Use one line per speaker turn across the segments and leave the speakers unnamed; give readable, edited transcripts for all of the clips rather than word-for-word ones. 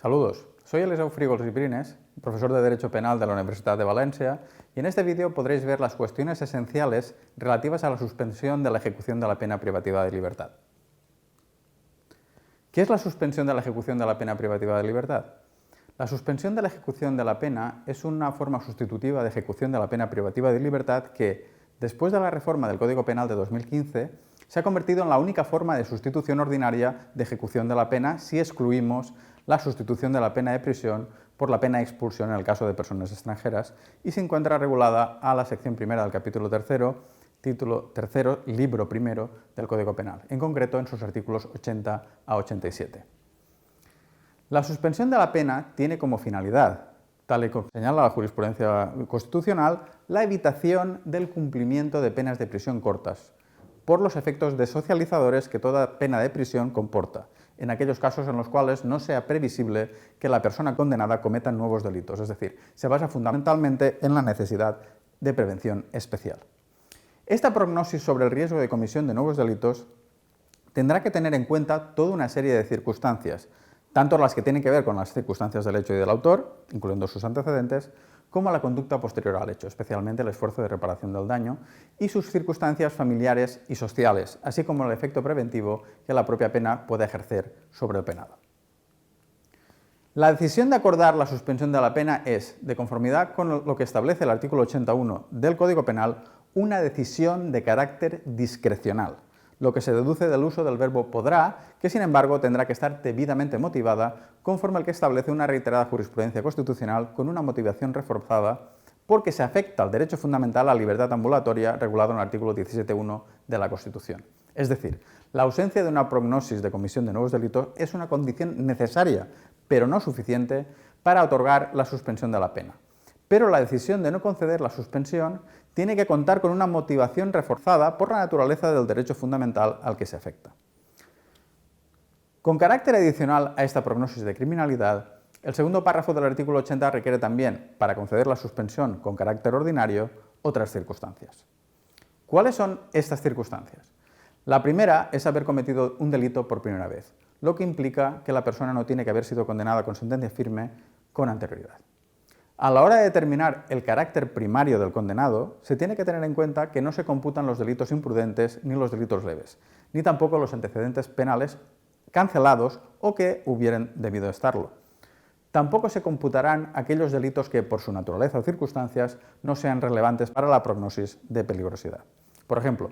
Saludos, soy Eliseu Frígols i Brines, profesor de Derecho Penal de la Universidad de Valencia, y en este vídeo podréis ver las cuestiones esenciales relativas a la suspensión de la ejecución de la pena privativa de libertad. ¿Qué es la suspensión de la ejecución de la pena privativa de libertad? La suspensión de la ejecución de la pena es una forma sustitutiva de ejecución de la pena privativa de libertad que, después de la reforma del Código Penal de 2015, se ha convertido en la única forma de sustitución ordinaria de ejecución de la pena si excluimos la sustitución de la pena de prisión por la pena de expulsión en el caso de personas extranjeras y se encuentra regulada a la sección primera del capítulo tercero, título tercero, libro primero del Código Penal, en concreto en sus artículos 80 a 87. La suspensión de la pena tiene como finalidad, tal y como señala la jurisprudencia constitucional, la evitación del cumplimiento de penas de prisión cortas, por los efectos desocializadores que toda pena de prisión comporta, en aquellos casos en los cuales no sea previsible que la persona condenada cometa nuevos delitos, es decir, se basa fundamentalmente en la necesidad de prevención especial. Esta prognosis sobre el riesgo de comisión de nuevos delitos tendrá que tener en cuenta toda una serie de circunstancias, tanto las que tienen que ver con las circunstancias del hecho y del autor, incluyendo sus antecedentes, como la conducta posterior al hecho, especialmente el esfuerzo de reparación del daño, y sus circunstancias familiares y sociales, así como el efecto preventivo que la propia pena puede ejercer sobre el penado. La decisión de acordar la suspensión de la pena es, de conformidad con lo que establece el artículo 81 del Código Penal, una decisión de carácter discrecional, lo que se deduce del uso del verbo podrá, que sin embargo tendrá que estar debidamente motivada conforme al que establece una reiterada jurisprudencia constitucional con una motivación reforzada porque se afecta al derecho fundamental a la libertad ambulatoria regulado en el artículo 17.1 de la Constitución. Es decir, la ausencia de una prognosis de comisión de nuevos delitos es una condición necesaria, pero no suficiente, para otorgar la suspensión de la pena. Pero la decisión de no conceder la suspensión tiene que contar con una motivación reforzada por la naturaleza del derecho fundamental al que se afecta. Con carácter adicional a esta prognosis de criminalidad, el segundo párrafo del artículo 80 requiere también, para conceder la suspensión con carácter ordinario, otras circunstancias. ¿Cuáles son estas circunstancias? La primera es haber cometido un delito por primera vez, lo que implica que la persona no tiene que haber sido condenada con sentencia firme con anterioridad. A la hora de determinar el carácter primario del condenado, se tiene que tener en cuenta que no se computan los delitos imprudentes ni los delitos leves, ni tampoco los antecedentes penales cancelados o que hubieran debido estarlo. Tampoco se computarán aquellos delitos que, por su naturaleza o circunstancias, no sean relevantes para la prognosis de peligrosidad. Por ejemplo,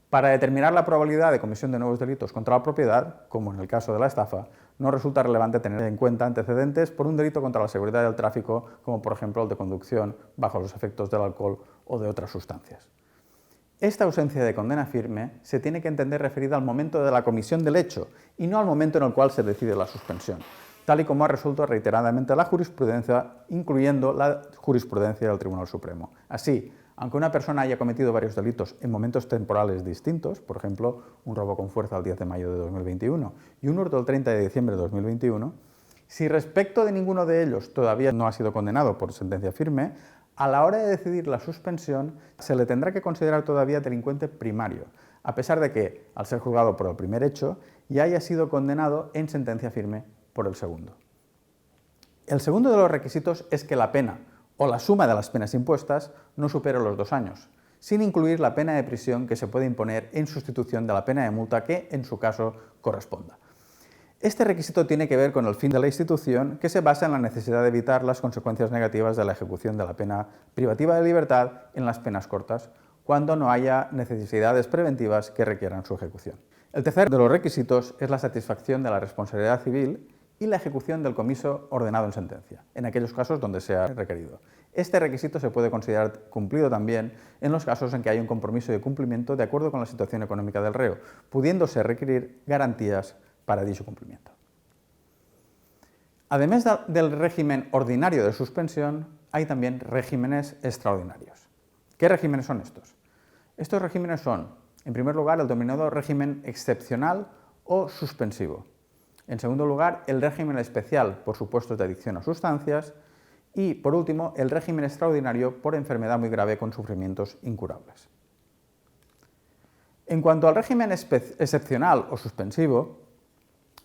para determinar la probabilidad de comisión de nuevos delitos contra la propiedad, como en el caso de la estafa, no resulta relevante tener en cuenta antecedentes por un delito contra la seguridad del tráfico, como por ejemplo el de conducción bajo los efectos del alcohol o de otras sustancias. Esta ausencia de condena firme se tiene que entender referida al momento de la comisión del hecho y no al momento en el cual se decide la suspensión, tal y como ha resuelto reiteradamente la jurisprudencia, incluyendo la jurisprudencia del Tribunal Supremo. Así, aunque una persona haya cometido varios delitos en momentos temporales distintos, por ejemplo, un robo con fuerza el 10 de mayo de 2021 y un hurto el 30 de diciembre de 2021, si respecto de ninguno de ellos todavía no ha sido condenado por sentencia firme, a la hora de decidir la suspensión se le tendrá que considerar todavía delincuente primario, a pesar de que, al ser juzgado por el primer hecho, ya haya sido condenado en sentencia firme por el segundo. El segundo de los requisitos es que la pena, o la suma de las penas impuestas, no supere los 2 años, sin incluir la pena de prisión que se puede imponer en sustitución de la pena de multa que, en su caso, corresponda. Este requisito tiene que ver con el fin de la institución, que se basa en la necesidad de evitar las consecuencias negativas de la ejecución de la pena privativa de libertad en las penas cortas, cuando no haya necesidades preventivas que requieran su ejecución. El tercer de los requisitos es la satisfacción de la responsabilidad civil y la ejecución del comiso ordenado en sentencia, en aquellos casos donde sea requerido. Este requisito se puede considerar cumplido también en los casos en que hay un compromiso de cumplimiento de acuerdo con la situación económica del reo, pudiéndose requerir garantías para dicho cumplimiento. Además del régimen ordinario de suspensión, hay también regímenes extraordinarios. ¿Qué regímenes son estos? Estos regímenes son, en primer lugar, el denominado régimen excepcional o suspensivo. En segundo lugar, el régimen especial por supuestos de adicción a sustancias y, por último, el régimen extraordinario por enfermedad muy grave con sufrimientos incurables. En cuanto al régimen excepcional o suspensivo,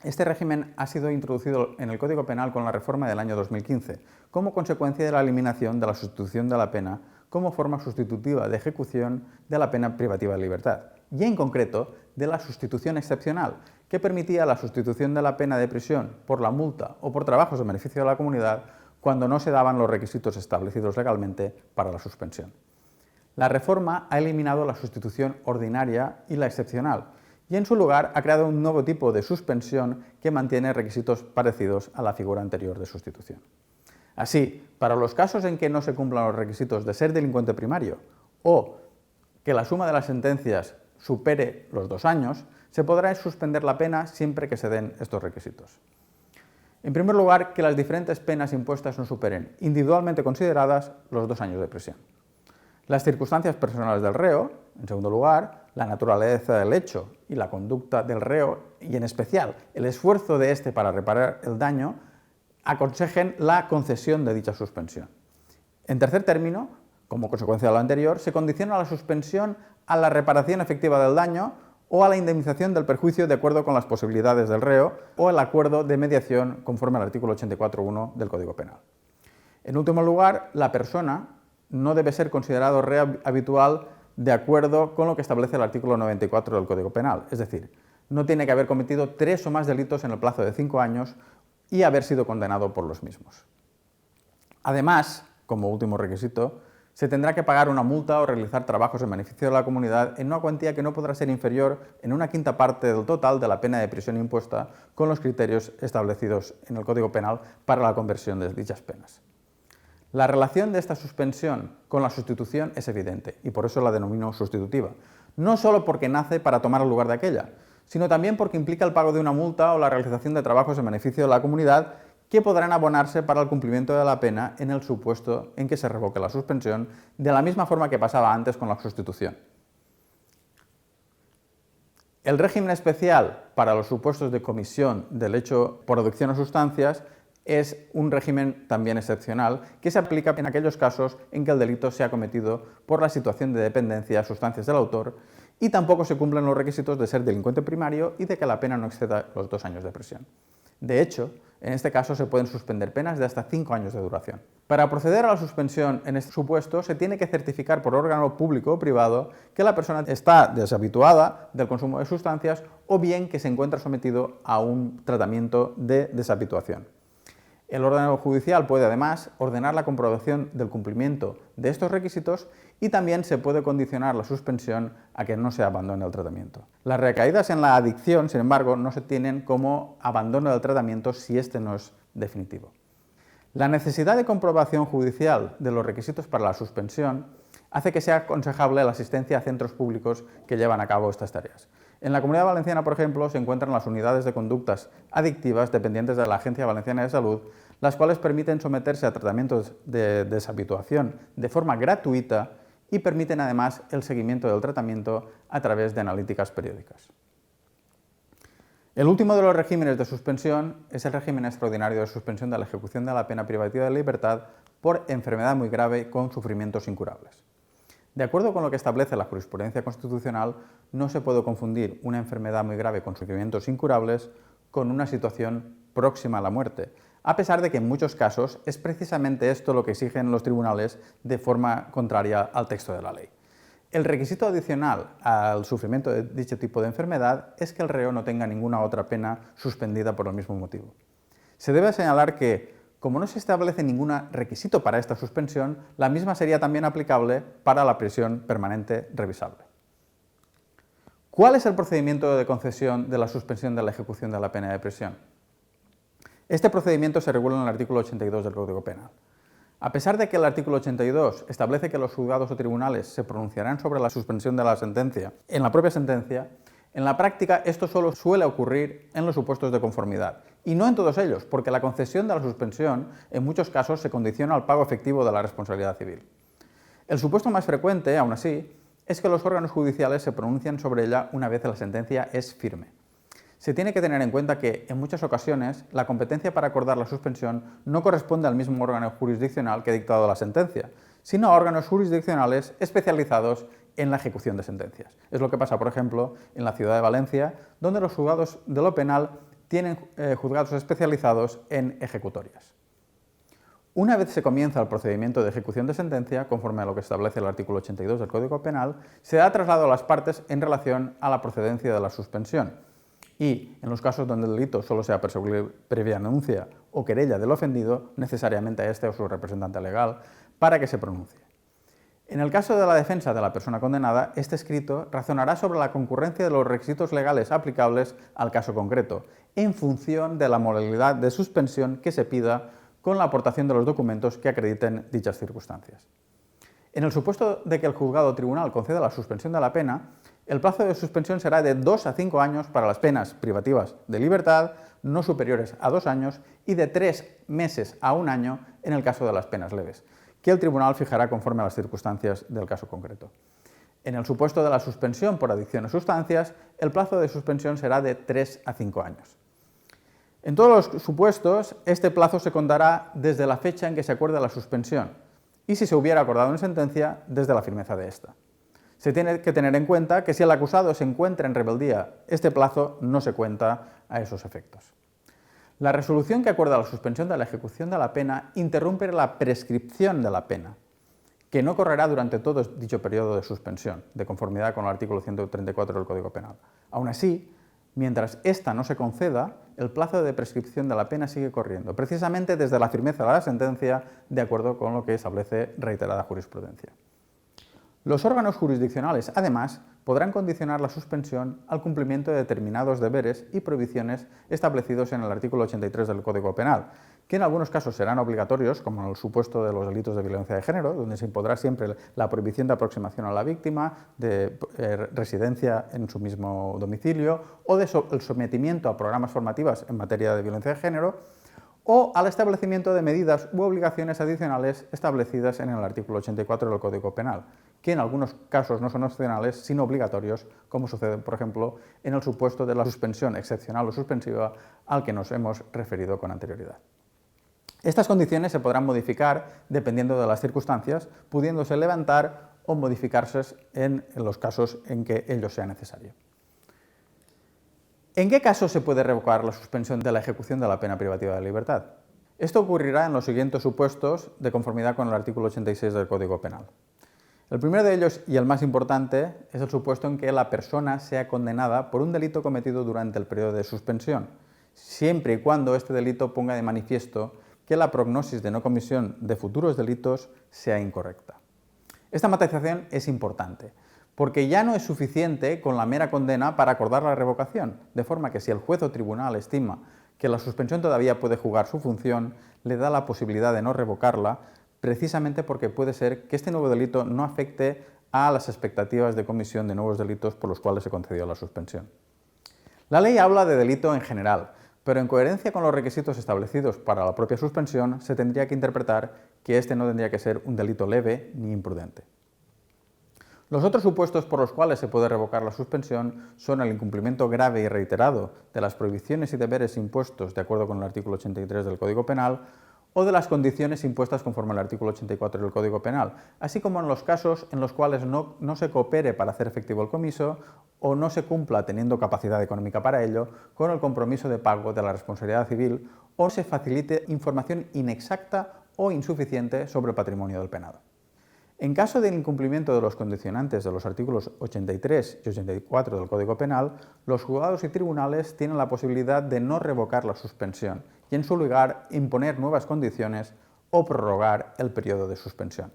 Este régimen ha sido introducido en el Código Penal con la reforma del año 2015, como consecuencia de la eliminación de la sustitución de la pena como forma sustitutiva de ejecución de la pena privativa de libertad, y en concreto de la sustitución excepcional, que permitía la sustitución de la pena de prisión por la multa o por trabajos de beneficio de la comunidad cuando no se daban los requisitos establecidos legalmente para la suspensión. La reforma ha eliminado la sustitución ordinaria y la excepcional, y en su lugar ha creado un nuevo tipo de suspensión que mantiene requisitos parecidos a la figura anterior de sustitución. Así, para los casos en que no se cumplan los requisitos de ser delincuente primario o que la suma de las sentencias supere los 2 años, se podrá suspender la pena siempre que se den estos requisitos. En primer lugar, que las diferentes penas impuestas no superen, individualmente consideradas, los 2 años de prisión. Las circunstancias personales del reo, en segundo lugar, la naturaleza del hecho y la conducta del reo, y en especial el esfuerzo de éste para reparar el daño, aconsejen la concesión de dicha suspensión. En tercer término, como consecuencia de lo anterior, se condiciona la suspensión a la reparación efectiva del daño o a la indemnización del perjuicio de acuerdo con las posibilidades del reo o el acuerdo de mediación conforme al artículo 84.1 del Código Penal. En último lugar, la persona no debe ser considerado reo habitual de acuerdo con lo que establece el artículo 94 del Código Penal, es decir, no tiene que haber cometido 3 o más delitos en el plazo de 5 años y haber sido condenado por los mismos. Además, como último requisito, se tendrá que pagar una multa o realizar trabajos en beneficio de la comunidad en una cuantía que no podrá ser inferior en una quinta parte del total de la pena de prisión impuesta con los criterios establecidos en el Código Penal para la conversión de dichas penas. La relación de esta suspensión con la sustitución es evidente y por eso la denomino sustitutiva, no solo porque nace para tomar el lugar de aquella, sino también porque implica el pago de una multa o la realización de trabajos en beneficio de la comunidad que podrán abonarse para el cumplimiento de la pena en el supuesto en que se revoque la suspensión, de la misma forma que pasaba antes con la sustitución. El régimen especial para los supuestos de comisión del hecho por adicción a sustancias es un régimen también excepcional que se aplica en aquellos casos en que el delito sea cometido por la situación de dependencia a sustancias del autor y tampoco se cumplen los requisitos de ser delincuente primario y de que la pena no exceda los 2 años de prisión. De hecho, en este caso se pueden suspender penas de hasta 5 años de duración. Para proceder a la suspensión en este supuesto, se tiene que certificar por órgano público o privado que la persona está deshabituada del consumo de sustancias o bien que se encuentra sometido a un tratamiento de deshabituación. El órgano judicial puede además ordenar la comprobación del cumplimiento de estos requisitos y también se puede condicionar la suspensión a que no se abandone el tratamiento. Las recaídas en la adicción, sin embargo, no se tienen como abandono del tratamiento si este no es definitivo. La necesidad de comprobación judicial de los requisitos para la suspensión hace que sea aconsejable la asistencia a centros públicos que llevan a cabo estas tareas. En la Comunidad Valenciana, por ejemplo, se encuentran las unidades de conductas adictivas dependientes de la Agencia Valenciana de Salud, las cuales permiten someterse a tratamientos de deshabituación de forma gratuita y permiten además el seguimiento del tratamiento a través de analíticas periódicas. El último de los regímenes de suspensión es el régimen extraordinario de suspensión de la ejecución de la pena privativa de libertad por enfermedad muy grave con sufrimientos incurables. De acuerdo con lo que establece la jurisprudencia constitucional, no se puede confundir una enfermedad muy grave con sufrimientos incurables con una situación próxima a la muerte, a pesar de que en muchos casos es precisamente esto lo que exigen los tribunales de forma contraria al texto de la ley. El requisito adicional al sufrimiento de dicho tipo de enfermedad es que el reo no tenga ninguna otra pena suspendida por el mismo motivo. Se debe señalar que, como no se establece ningún requisito para esta suspensión, la misma sería también aplicable para la prisión permanente revisable. ¿Cuál es el procedimiento de concesión de la suspensión de la ejecución de la pena de prisión? Este procedimiento se regula en el artículo 82 del Código Penal. A pesar de que el artículo 82 establece que los juzgados o tribunales se pronunciarán sobre la suspensión de la sentencia en la propia sentencia, en la práctica esto solo suele ocurrir en los supuestos de conformidad, y no en todos ellos, porque la concesión de la suspensión en muchos casos se condiciona al pago efectivo de la responsabilidad civil. El supuesto más frecuente, aún así, es que los órganos judiciales se pronuncian sobre ella una vez la sentencia es firme. Se tiene que tener en cuenta que, en muchas ocasiones, la competencia para acordar la suspensión no corresponde al mismo órgano jurisdiccional que ha dictado la sentencia, sino a órganos jurisdiccionales especializados en la ejecución de sentencias. Es lo que pasa, por ejemplo, en la ciudad de Valencia, donde los juzgados de lo penal tienen juzgados especializados en ejecutorias. Una vez se comienza el procedimiento de ejecución de sentencia, conforme a lo que establece el artículo 82 del Código Penal, se da traslado a las partes en relación a la procedencia de la suspensión y, en los casos donde el delito solo sea perseguible previa denuncia o querella del ofendido, necesariamente a este o su representante legal para que se pronuncie. En el caso de la defensa de la persona condenada, este escrito razonará sobre la concurrencia de los requisitos legales aplicables al caso concreto, en función de la modalidad de suspensión que se pida con la aportación de los documentos que acrediten dichas circunstancias. En el supuesto de que el juzgado o tribunal conceda la suspensión de la pena, el plazo de suspensión será de 2 a 5 años para las penas privativas de libertad no superiores a 2 años y de 3 meses a 1 año en el caso de las penas leves, que el tribunal fijará conforme a las circunstancias del caso concreto. En el supuesto de la suspensión por adicción a sustancias, el plazo de suspensión será de 3 a 5 años. En todos los supuestos, este plazo se contará desde la fecha en que se acuerde la suspensión y, si se hubiera acordado en sentencia, desde la firmeza de esta. Se tiene que tener en cuenta que si el acusado se encuentra en rebeldía, este plazo no se cuenta a esos efectos. La resolución que acuerda la suspensión de la ejecución de la pena interrumpe la prescripción de la pena, que no correrá durante todo dicho periodo de suspensión, de conformidad con el artículo 134 del Código Penal. Aún así, mientras ésta no se conceda, el plazo de prescripción de la pena sigue corriendo, precisamente desde la firmeza de la sentencia, de acuerdo con lo que establece reiterada jurisprudencia. Los órganos jurisdiccionales, además, podrán condicionar la suspensión al cumplimiento de determinados deberes y prohibiciones establecidos en el artículo 83 del Código Penal, que en algunos casos serán obligatorios, como en el supuesto de los delitos de violencia de género, donde se impondrá siempre la prohibición de aproximación a la víctima, de residencia en su mismo domicilio o de el sometimiento a programas formativos en materia de violencia de género, o al establecimiento de medidas u obligaciones adicionales establecidas en el artículo 84 del Código Penal, que en algunos casos no son opcionales, sino obligatorios, como sucede, por ejemplo, en el supuesto de la suspensión excepcional o suspensiva al que nos hemos referido con anterioridad. Estas condiciones se podrán modificar dependiendo de las circunstancias, pudiéndose levantar o modificarse en los casos en que ello sea necesario. ¿En qué casos se puede revocar la suspensión de la ejecución de la pena privativa de libertad? Esto ocurrirá en los siguientes supuestos de conformidad con el artículo 86 del Código Penal. El primero de ellos, y el más importante, es el supuesto en que la persona sea condenada por un delito cometido durante el periodo de suspensión, siempre y cuando este delito ponga de manifiesto que la prognosis de no comisión de futuros delitos sea incorrecta. Esta matización es importante, porque ya no es suficiente con la mera condena para acordar la revocación, de forma que si el juez o tribunal estima que la suspensión todavía puede jugar su función, le da la posibilidad de no revocarla, precisamente porque puede ser que este nuevo delito no afecte a las expectativas de comisión de nuevos delitos por los cuales se concedió la suspensión. La ley habla de delito en general, pero en coherencia con los requisitos establecidos para la propia suspensión, se tendría que interpretar que este no tendría que ser un delito leve ni imprudente. Los otros supuestos por los cuales se puede revocar la suspensión son el incumplimiento grave y reiterado de las prohibiciones y deberes impuestos de acuerdo con el artículo 83 del Código Penal o de las condiciones impuestas conforme al artículo 84 del Código Penal, así como en los casos en los cuales no se coopere para hacer efectivo el comiso o no se cumpla teniendo capacidad económica para ello con el compromiso de pago de la responsabilidad civil o se facilite información inexacta o insuficiente sobre el patrimonio del penado. En caso del incumplimiento de los condicionantes de los artículos 83 y 84 del Código Penal, los juzgados y tribunales tienen la posibilidad de no revocar la suspensión y, en su lugar, imponer nuevas condiciones o prorrogar el periodo de suspensión.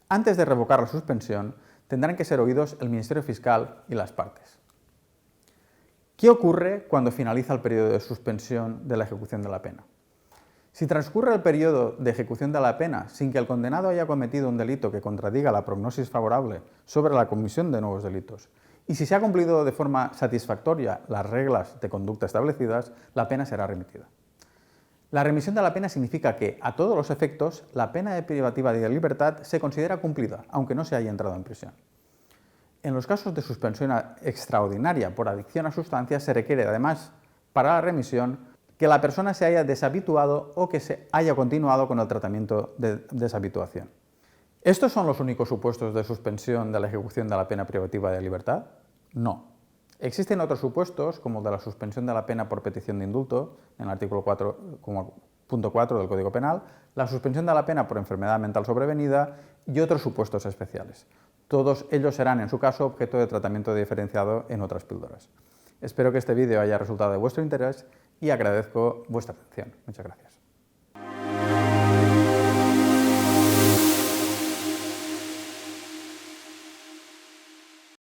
Antes de revocar la suspensión, tendrán que ser oídos el Ministerio Fiscal y las partes. ¿Qué ocurre cuando finaliza el periodo de suspensión de la ejecución de la pena? Si transcurre el periodo de ejecución de la pena sin que el condenado haya cometido un delito que contradiga la prognosis favorable sobre la comisión de nuevos delitos, y si se ha cumplido de forma satisfactoria las reglas de conducta establecidas, la pena será remitida. La remisión de la pena significa que, a todos los efectos, la pena privativa de libertad se considera cumplida, aunque no se haya entrado en prisión. En los casos de suspensión extraordinaria por adicción a sustancias se requiere, además, para la remisión, que la persona se haya deshabituado o que se haya continuado con el tratamiento de deshabituación. ¿Estos son los únicos supuestos de suspensión de la ejecución de la pena privativa de libertad? No. Existen otros supuestos, como el de la suspensión de la pena por petición de indulto, en el artículo 4.4 del Código Penal, la suspensión de la pena por enfermedad mental sobrevenida y otros supuestos especiales. Todos ellos serán, en su caso, objeto de tratamiento diferenciado en otras píldoras. Espero que este vídeo haya resultado de vuestro interés y agradezco vuestra atención. Muchas gracias.